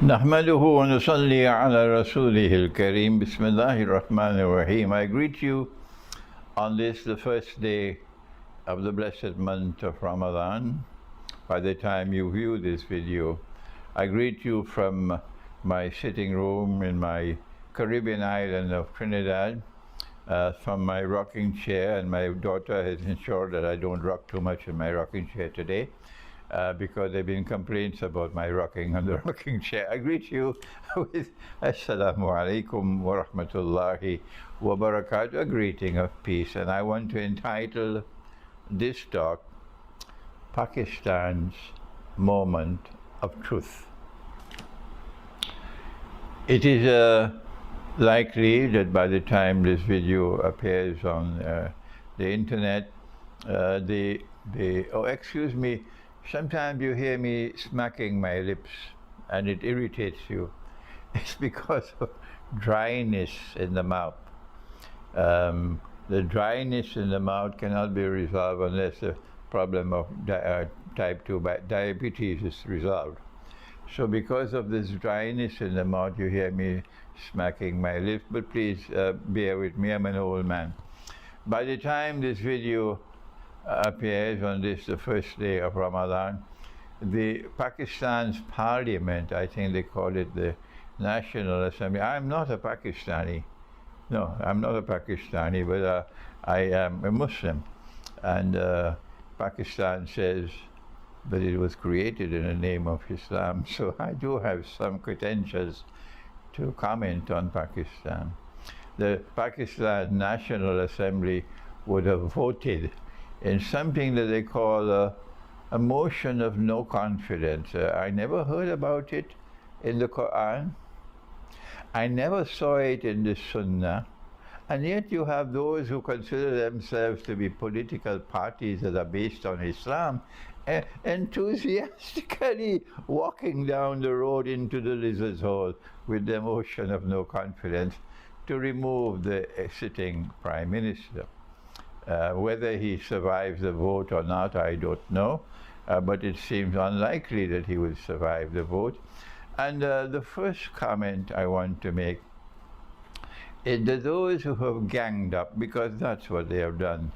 نحمده ونصلي على رسوله الكريم بسم الله الرحمن الرحيم. I greet you on this, the first day of the blessed month of Ramadan. By the time you view this video, I greet you from my sitting room in my Caribbean island of Trinidad, from my rocking chair, and my daughter has ensured that I don't rock too much in my rocking chair today. Because there have been complaints about my rocking on the rocking chair. I greet you with Assalamu alaikum wa rahmatullahi wa barakatuh, a greeting of peace. And I want to entitle this talk, Pakistan's Moment of Truth. It is likely that by the time this video appears on the internet, oh, excuse me, sometimes you hear me smacking my lips and it irritates you. It's because of dryness in the mouth. The dryness in the mouth cannot be resolved unless the problem of type 2 diabetes is resolved. So because of this dryness in the mouth, you hear me smacking my lips, but please bear with me, I'm an old man. By the time this video appears on this, the first day of Ramadan, the Pakistan's parliament, I think they call it the National Assembly. I'm not a Pakistani. No, I'm not a Pakistani, but I am a Muslim. And Pakistan says that it was created in the name of Islam. So I do have some credentials to comment on Pakistan. The Pakistan National Assembly would have voted in something that they call a motion of no confidence. I never heard about it in the Quran. I never saw it in the Sunnah. And yet you have those who consider themselves to be political parties that are based on Islam, enthusiastically walking down the road into the lizard's hole with the motion of no confidence to remove the sitting Prime Minister. Whether he survives the vote or not, I don't know, but it seems unlikely that he will survive the vote. And the first comment I want to make is that those who have ganged up, because that's what they have done,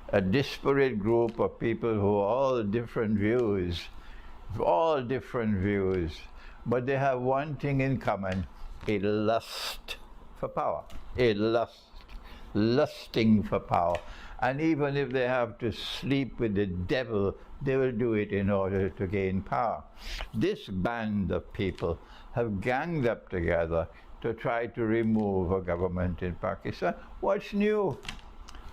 a disparate group of people who all different views, but they have one thing in common, a lust for power, lusting for power. And even if they have to sleep with the devil, they will do it in order to gain power. This band of people have ganged up together to try to remove a government in Pakistan. What's new?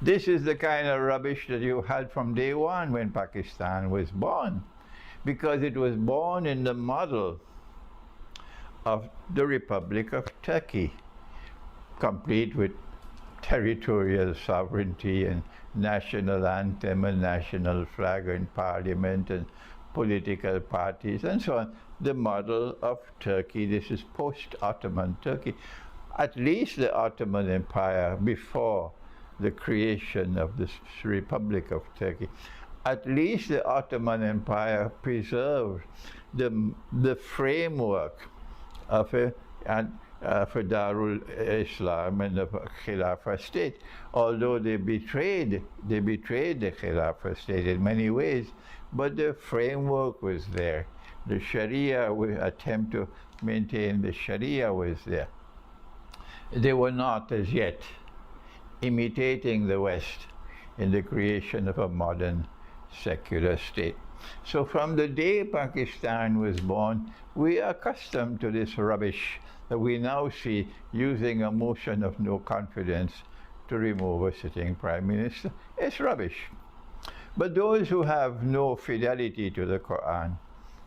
This is the kind of rubbish that you had from day one when Pakistan was born, because it was born in the model of the Republic of Turkey, complete with territorial sovereignty and national anthem and national flag and parliament and political parties and so on. The model of Turkey, this is post-Ottoman Turkey. At least the Ottoman Empire before the creation of the Republic of Turkey, at least the Ottoman Empire preserved the framework of for Darul Islam and the Khilafah state, although they betrayed the Khilafah state in many ways, but the framework was there. The Sharia attempt to maintain the Sharia was there. They were not as yet imitating the West in the creation of a modern secular state. So from the day Pakistan was born, we are accustomed to this rubbish that we now see using a motion of no confidence to remove a sitting Prime Minister. It's rubbish. But those who have no fidelity to the Quran,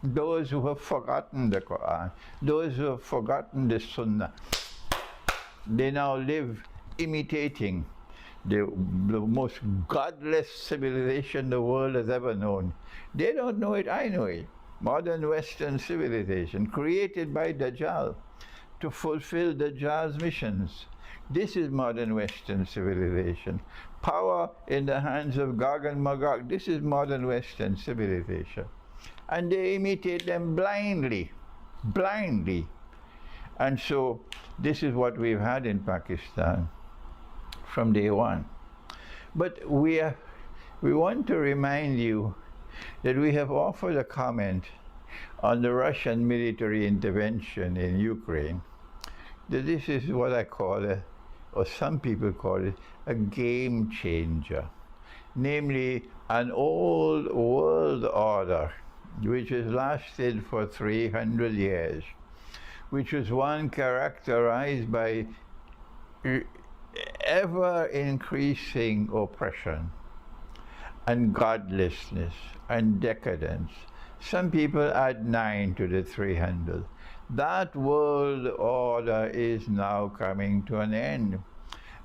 those who have forgotten the Quran, those who have forgotten the Sunnah, they now live imitating the most godless civilization the world has ever known. They don't know it, I know it. Modern Western civilization created by Dajjal to fulfill Dajjal's missions. This is modern Western civilization. Power in the hands of Gog and Magog. This is modern Western civilization. And they imitate them blindly. blindly. And so this is what we've had in Pakistan from day one. But we want to remind you that we have offered a comment on the Russian military intervention in Ukraine, that this is what I call, or some people call it, a game changer. Namely, an old world order which has lasted for 300 years, which was one characterized by ever-increasing oppression and godlessness and decadence. Some people add 9 to the 300. That world order is now coming to an end.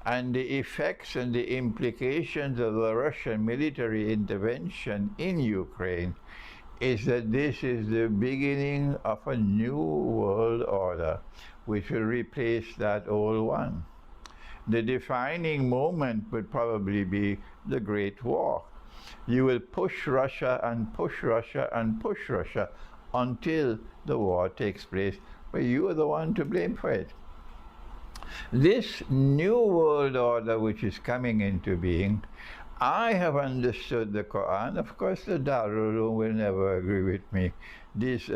And the effects and the implications of the Russian military intervention in Ukraine is that this is the beginning of a new world order which will replace that old one. The defining moment would probably be the Great War. You will push Russia and push Russia and push Russia until the war takes place, but you are the one to blame for it. This new world order which is coming into being, I have understood the Quran. Of course, the Darul Uloom will never agree with me. These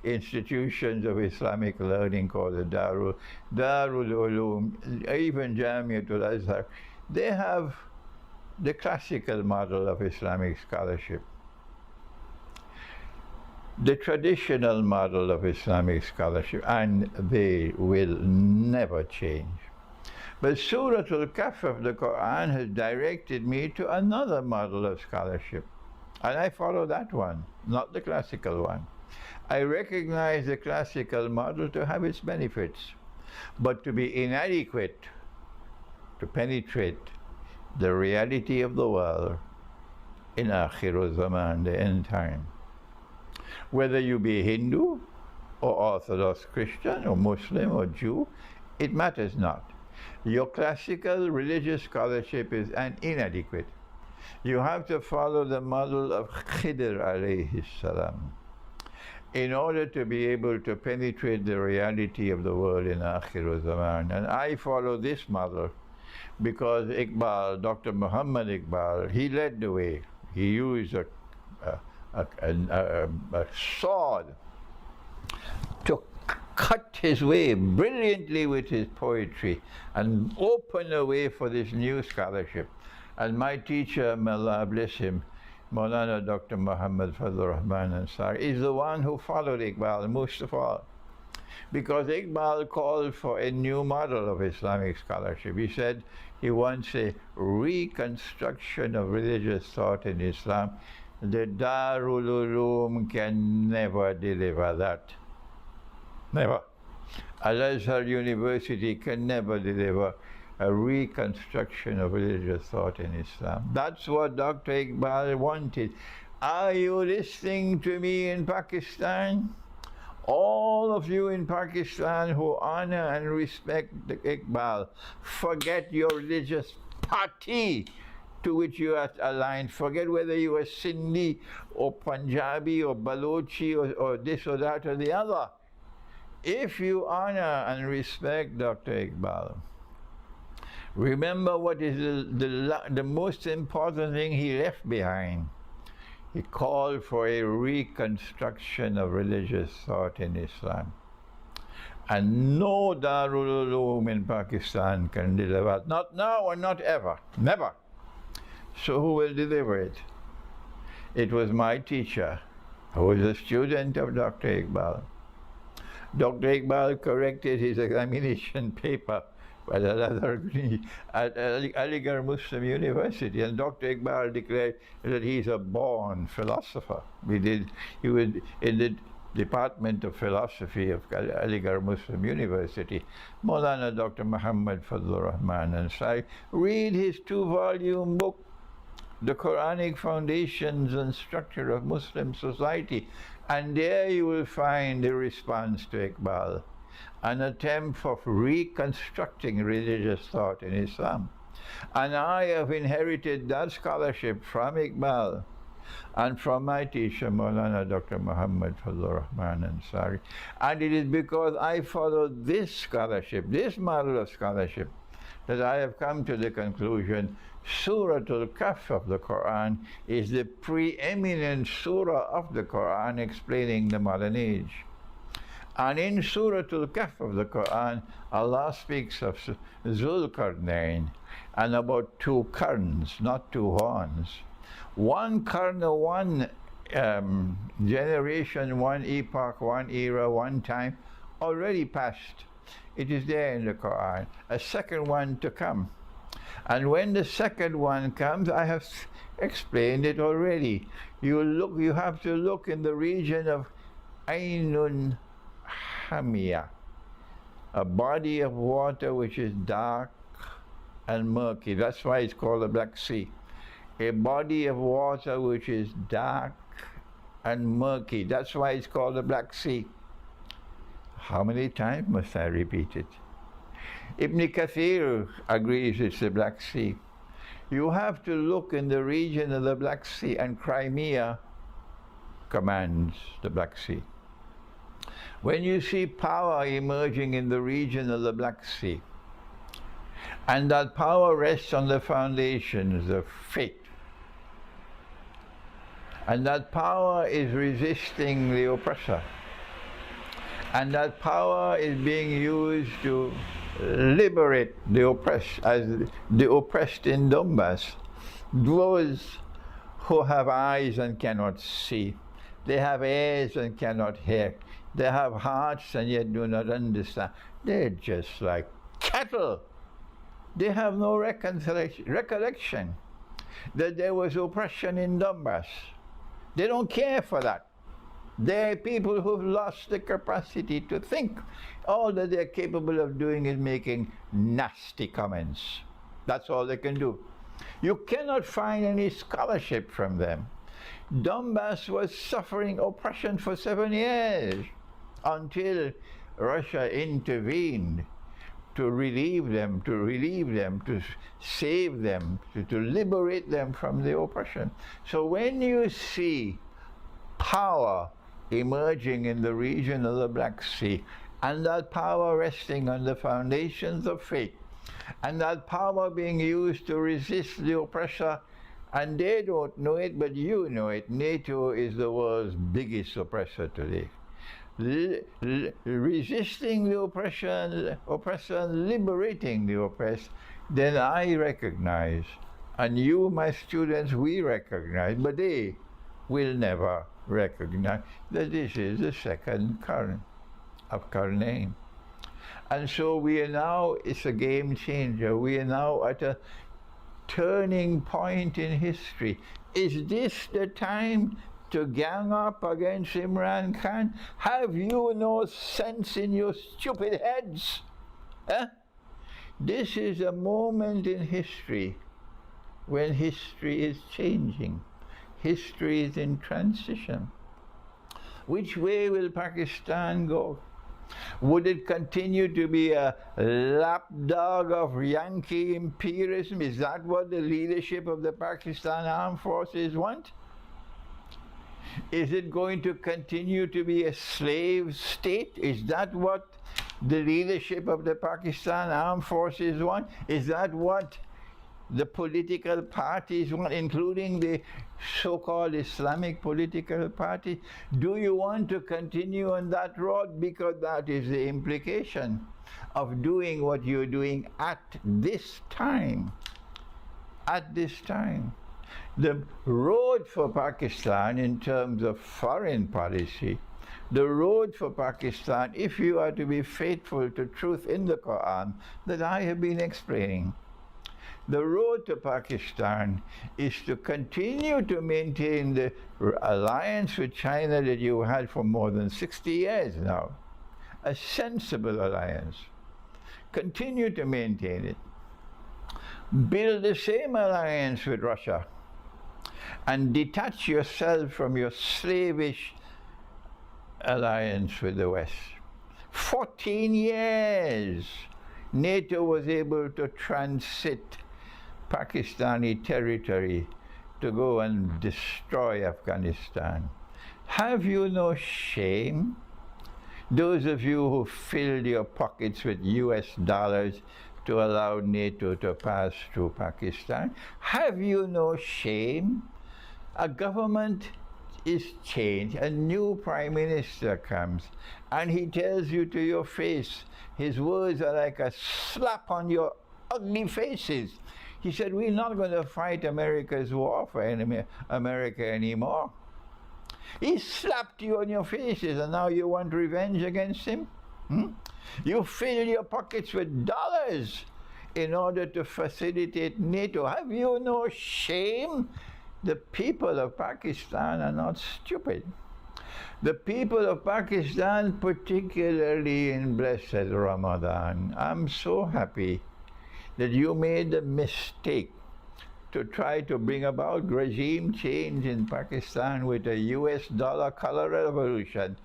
institutions of Islamic learning called the Darul Uloom, even Jamiatul Azhar, they have the classical model of Islamic scholarship, the traditional model of Islamic scholarship, and they will never change. But Surah Al-Kahf of the Quran has directed me to another model of scholarship, and I follow that one, not the classical one. I recognize the classical model to have its benefits, but to be inadequate to penetrate the reality of the world in Akhir Zaman, the end time. Whether you be Hindu or Orthodox Christian or Muslim or Jew, it matters not. Your classical religious scholarship is inadequate. You have to follow the model of Khidr alayhi salam in order to be able to penetrate the reality of the world in Akhir Zaman. And I follow this model because Iqbal, Dr. Muhammad Iqbal, he led the way. He used a sword to cut his way brilliantly with his poetry and open a way for this new scholarship. And my teacher, may Allah bless him, Maulana Dr. Muhammad Fadlur Rahman Ansari, is the one who followed Iqbal most of all. Because Iqbal called for a new model of Islamic scholarship. He said he wants a reconstruction of religious thought in Islam. The Darul Uloom can never deliver that. Never. Al-Azhar University can never deliver a reconstruction of religious thought in Islam. That's what Dr. Iqbal wanted. Are you listening to me in Pakistan? All of you in Pakistan who honor and respect Iqbal, forget your religious party to which you are aligned. Forget whether you are Sindhi or Punjabi or Balochi or this or that or the other. If you honor and respect Dr. Iqbal, remember what is the most important thing he left behind. He called for a reconstruction of religious thought in Islam. And no Darul Uloom in Pakistan can deliver it. Not now or not ever. Never. So who will deliver it? It was my teacher, who was a student of Dr. Iqbal. Dr. Iqbal corrected his examination paper at Aligarh Muslim University, and Dr. Iqbal declared that he's a born philosopher. He was in the Department of Philosophy of Aligarh Muslim University. Maulana Dr. Muhammad Fadlur Rahman Ansari, read his 2-volume book, The Quranic Foundations and Structure of Muslim Society, and there you will find the response to Iqbal, an attempt of reconstructing religious thought in Islam. And I have inherited that scholarship from Iqbal. and from my teacher, Maulana Dr. Muhammad Fazlur Rahman Ansari. And it is because I follow this scholarship, this model of scholarship, that I have come to the conclusion Suratul Kahf of the Quran is the preeminent surah of the Quran explaining the modern age. And in Suratul Kahf of the Quran, Allah speaks of Zulkarnain and about two karns, not two horns. One karn, one generation, one epoch, one era, one time, already passed. It is there in the Quran. A second one to come. And when the second one comes, I have explained it already. You have to look in the region of Ainun Hamia, a body of water which is dark and murky. That's why it's called the Black Sea. A body of water which is dark and murky. That's why it's called the Black Sea. How many times must I repeat it? Ibn Kathir agrees it's the Black Sea. You have to look in the region of the Black Sea, and Crimea commands the Black Sea. When you see power emerging in the region of the Black Sea, and that power rests on the foundations of faith, and that power is resisting the oppressor, and that power is being used to liberate the oppressed, as the oppressed in Donbass, those who have eyes and cannot see, they have ears and cannot hear, they have hearts and yet do not understand. They're just like cattle. They have no recollection that there was oppression in Donbass. They don't care for that. They're people who've lost the capacity to think. All that they're capable of doing is making nasty comments. That's all they can do. You cannot find any scholarship from them. Donbass was suffering oppression for 7 years until Russia intervened to relieve them, to save them, to liberate them from the oppression. So when you see power emerging in the region of the Black Sea, and that power resting on the foundations of faith, and that power being used to resist the oppressor, and they don't know it, but you know it. NATO is the world's biggest oppressor today. Resisting the oppressor and liberating the oppressed, then I recognize, and you, my students, we recognize, but they will never recognize that this is the second current of Karnaim. And so we are now, it's a game changer. We are now at a turning point in history. Is this the time to gang up against Imran Khan? Have you no sense in your stupid heads? Huh? This is a moment in history when history is changing. History is in transition. Which way will Pakistan go? Would it continue to be a lapdog of Yankee imperialism? Is that what the leadership of the Pakistan Armed Forces want? Is it going to continue to be a slave state? Is that what the leadership of the Pakistan Armed Forces want? Is that what the political parties want, including the so-called Islamic political party? Do you want to continue on that road? Because that is the implication of doing what you're doing at this time. At this time. The road for Pakistan in terms of foreign policy, the road for Pakistan, if you are to be faithful to truth in the Quran that I have been explaining, the road to Pakistan is to continue to maintain the alliance with China that you had for more than 60 years now. A sensible alliance. Continue to maintain it. Build the same alliance with Russia and detach yourself from your slavish alliance with the West. 14 years NATO was able to transit Pakistani territory to go and destroy Afghanistan. Have you no shame? Those of you who filled your pockets with US dollars to allow NATO to pass through Pakistan, have you no shame? A government is changed, a new prime minister comes, and he tells you to your face, his words are like a slap on your ugly faces. He said, we're not going to fight America's war for America anymore. He slapped you on your faces, and now you want revenge against him? You fill your pockets with dollars in order to facilitate NATO. Have you no shame? The people of Pakistan are not stupid. The people of Pakistan, particularly in blessed Ramadan, I'm so happy that you made the mistake to try to bring about regime change in Pakistan with a US dollar color revolution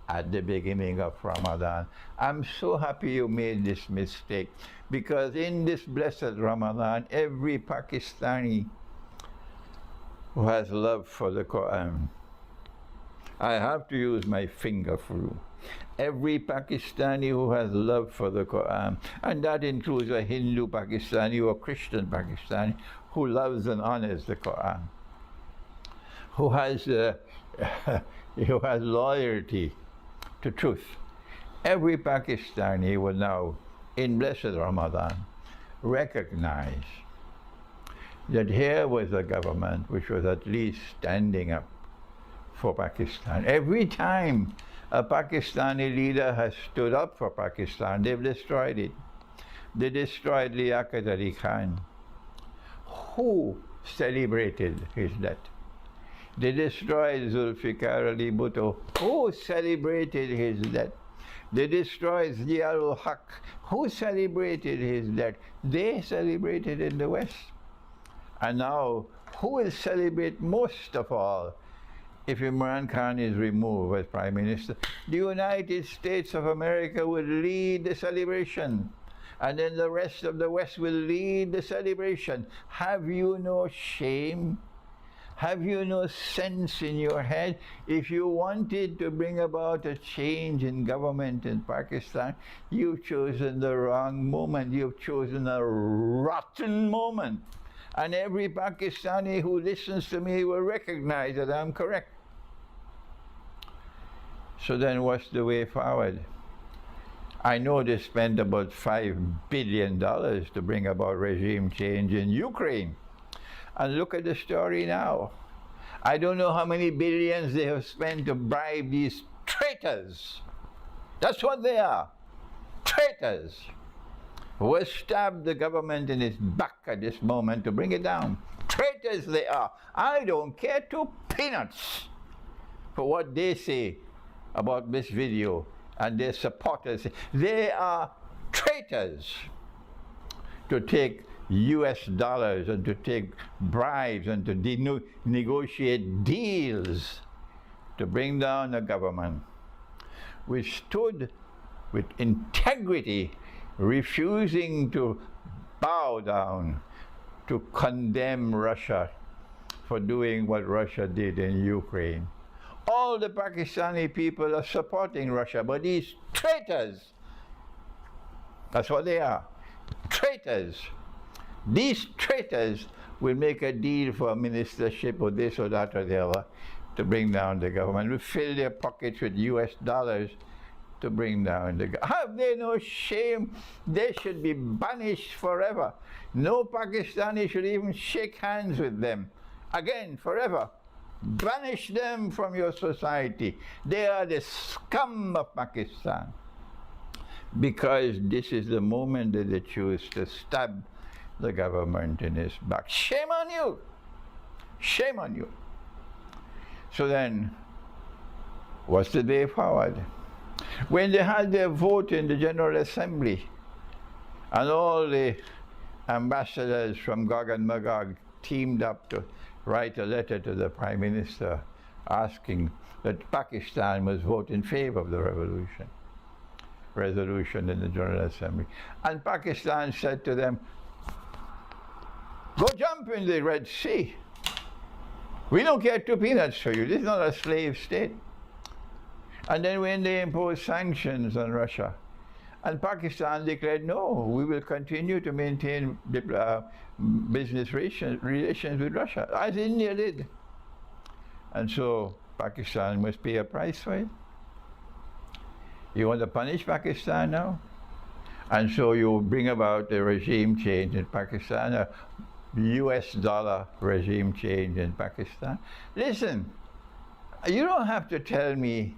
at the beginning of Ramadan. I'm so happy you made this mistake, because in this blessed Ramadan, every Pakistani who has love for the Quran, I have to use my finger for you, every Pakistani who has love for the Quran, and that includes a Hindu Pakistani or a Christian Pakistani who loves and honors the Quran, who has loyalty to truth. Every Pakistani will now, in blessed Ramadan, recognize that here was a government which was at least standing up for Pakistan. Every time a Pakistani leader has stood up for Pakistan, they've destroyed it. They destroyed Liaquat Ali Khan. Who celebrated his death? They destroyed Zulfikar Ali Bhutto. Who celebrated his death? They destroyed Ziaul Haq. Who celebrated his death? They celebrated in the West. And now, who will celebrate most of all if Imran Khan is removed as Prime Minister? The United States of America will lead the celebration, and then the rest of the West will lead the celebration. Have you no shame? Have you no sense in your head? If you wanted to bring about a change in government in Pakistan, you've chosen the wrong moment. You've chosen a rotten moment. And every Pakistani who listens to me will recognize that I'm correct. So then what's the way forward? I know they spent about $5 billion to bring about regime change in Ukraine. And look at the story now. I don't know how many billions they have spent to bribe these traitors. That's what they are. Traitors. Who has stabbed the government in its back at this moment to bring it down. Traitors they are. I don't care two peanuts for what they say about this video and their supporters. They are traitors to take US dollars and to take bribes and to negotiate deals to bring down a government which stood with integrity, refusing to bow down to condemn Russia for doing what Russia did in Ukraine. All the Pakistani people are supporting Russia, but these traitors, that's what they are, traitors. These traitors will make a deal for a ministership or this or that or the other to bring down the government, will fill their pockets with US dollars to bring down the government. Have they no shame? They should be banished forever. No Pakistani should even shake hands with them. Again, forever. Banish them from your society. They are the scum of Pakistan. Because this is the moment that they choose to stab the government in its back. Shame on you! Shame on you! So then, what's the way forward? When they had their vote in the General Assembly, and all the ambassadors from Gog and Magog teamed up to write a letter to the Prime Minister asking that Pakistan must vote in favor of the resolution in the General Assembly. And Pakistan said to them, go jump in the Red Sea. We don't care two peanuts for you. This is not a slave state. And then when they imposed sanctions on Russia, and Pakistan declared, no, we will continue to maintain business relations with Russia, as India did. And so Pakistan must pay a price for it. You want to punish Pakistan now? And so you bring about a regime change in Pakistan, a US dollar regime change in Pakistan. Listen, you don't have to tell me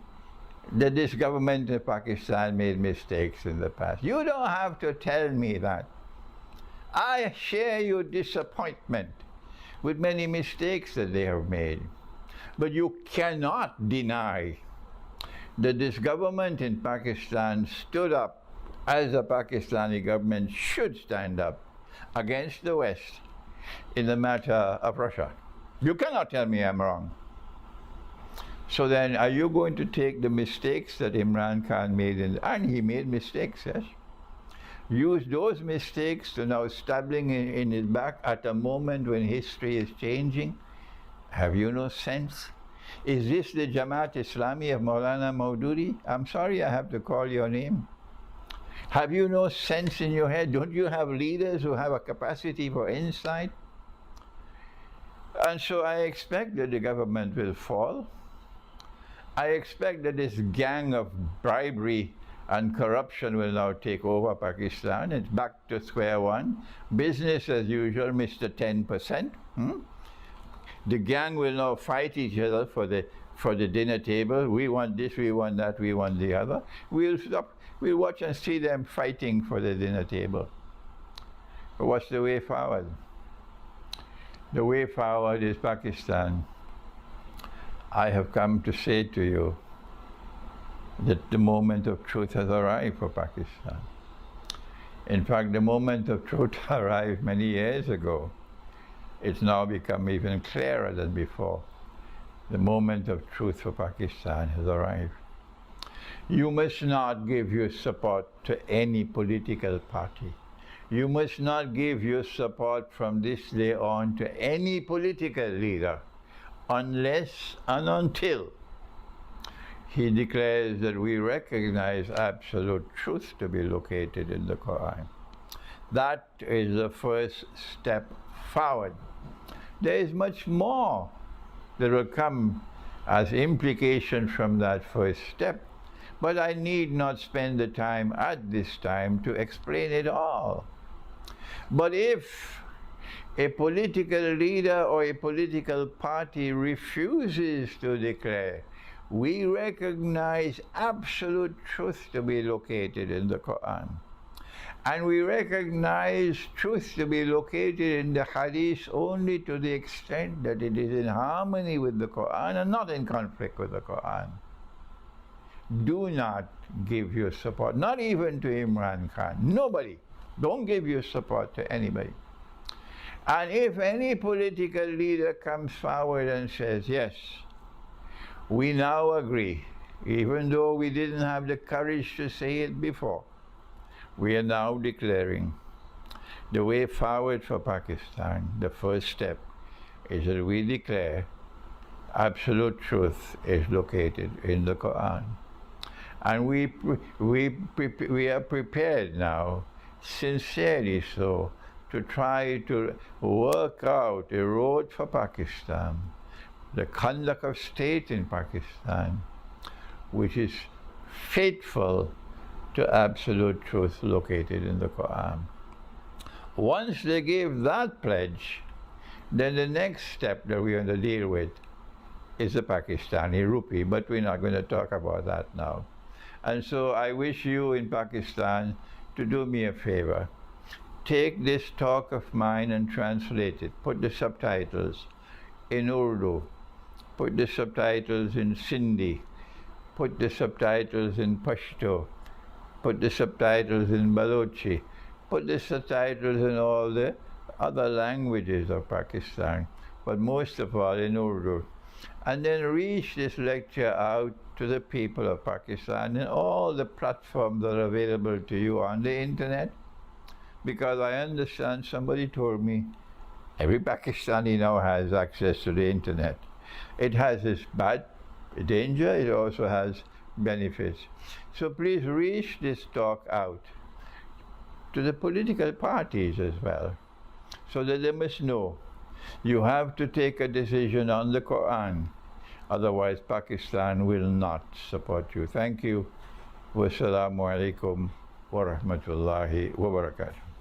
that this government in Pakistan made mistakes in the past. You don't have to tell me that. I share your disappointment with many mistakes that they have made. But you cannot deny that this government in Pakistan stood up as the Pakistani government should stand up against the West in the matter of Russia. You cannot tell me I'm wrong. So then, are you going to take the mistakes that Imran Khan made, and he made mistakes, yes? Use those mistakes to now stabbing in his back at a moment when history is changing? Have you no sense? Is this the Jamaat Islami of Maulana Maududi? I'm sorry I have to call your name. Have you no sense in your head? Don't you have leaders who have a capacity for insight? And so I expect that the government will fall. I expect that this gang of bribery and corruption will now take over Pakistan. It's back to square one. Business as usual, Mr. 10%. The gang will now fight each other for the dinner table. We want this, we want that, we want the other. We'll watch and see them fighting for the dinner table. But what's the way forward? The way forward is Pakistan. I have come to say to you that the moment of truth has arrived for Pakistan. In fact, the moment of truth arrived many years ago. It's now become even clearer than before. The moment of truth for Pakistan has arrived. You must not give your support to any political party. You must not give your support from this day on to any political leader unless and until he declares that we recognize absolute truth to be located in the Quran. That is the first step forward. There is much more that will come as implication from that first step, but I need not spend the time at this time to explain it all. But if a political leader or a political party refuses to declare, we recognize absolute truth to be located in the Quran, and we recognize truth to be located in the Hadith only to the extent that it is in harmony with the Quran and not in conflict with the Quran. Do not give your support, not even to Imran Khan. Nobody. Don't give your support to anybody. And if any political leader comes forward and says, yes, we now agree, even though we didn't have the courage to say it before, we are now declaring the way forward for Pakistan. The first step is that we declare absolute truth is located in the Quran. And we are prepared now, sincerely so, to try to work out a road for Pakistan, the conduct of state in Pakistan, which is faithful to absolute truth located in the Quran. Once they give that pledge, then the next step that we're going to deal with is the Pakistani rupee, but we're not going to talk about that now. And so I wish you in Pakistan to do me a favor. Take this talk of mine and translate it. Put the subtitles in Urdu. Put the subtitles in Sindhi. Put the subtitles in Pashto. Put the subtitles in Balochi. Put the subtitles in all the other languages of Pakistan, but most of all in Urdu. And then reach this lecture out to the people of Pakistan and all the platforms that are available to you on the internet. Because I understand somebody told me Every Pakistani now has access to the internet. It has its bad danger, it also has benefits. So please reach this talk out to the political parties as well, so that they must know you have to take a decision on the Quran, otherwise Pakistan will not support you. Thank you. Wassalamu alaikum wa rahmatullahi wa barakatuh.